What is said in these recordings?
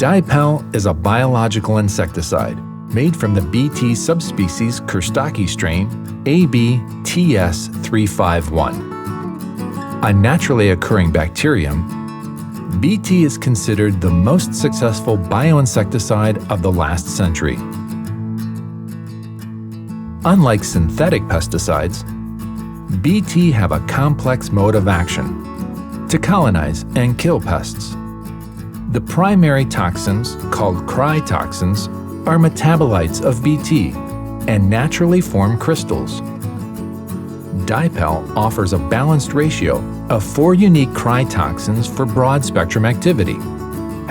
DiPel is a biological insecticide made from the Bt subspecies Kerstaki strain ABTS351. A naturally occurring bacterium, Bt is considered the most successful bioinsecticide of the last century. Unlike synthetic pesticides, Bt have a complex mode of action to colonize and kill pests. The primary toxins, called cryotoxins, are metabolites of Bt and naturally form crystals. DiPel offers a balanced ratio of 4 unique cryotoxins for broad-spectrum activity.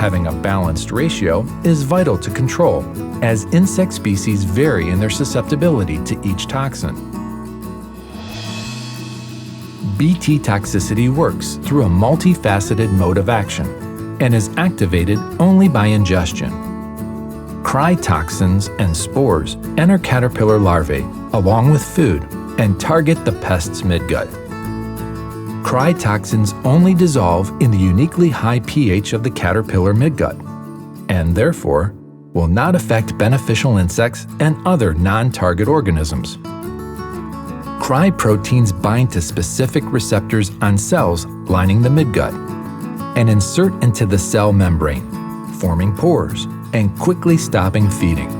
Having a balanced ratio is vital to control, as insect species vary in their susceptibility to each toxin. Bt toxicity works through a multifaceted mode of action and is activated only by ingestion. Cryotoxins and spores enter caterpillar larvae along with food and target the pest's midgut. Cryotoxins only dissolve in the uniquely high pH of the caterpillar midgut, and therefore will not affect beneficial insects and other non-target organisms. Cryoproteins bind to specific receptors on cells lining the midgut and insert into the cell membrane, forming pores and quickly stopping feeding.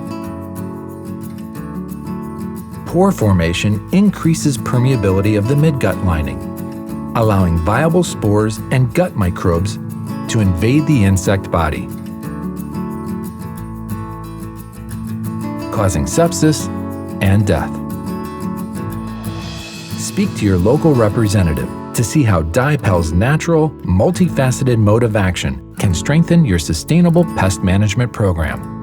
Pore formation increases permeability of the midgut lining, allowing viable spores and gut microbes to invade the insect body, causing sepsis and death. Speak to your local representative to see how DiPel's natural, multifaceted mode of action can strengthen your sustainable pest management program.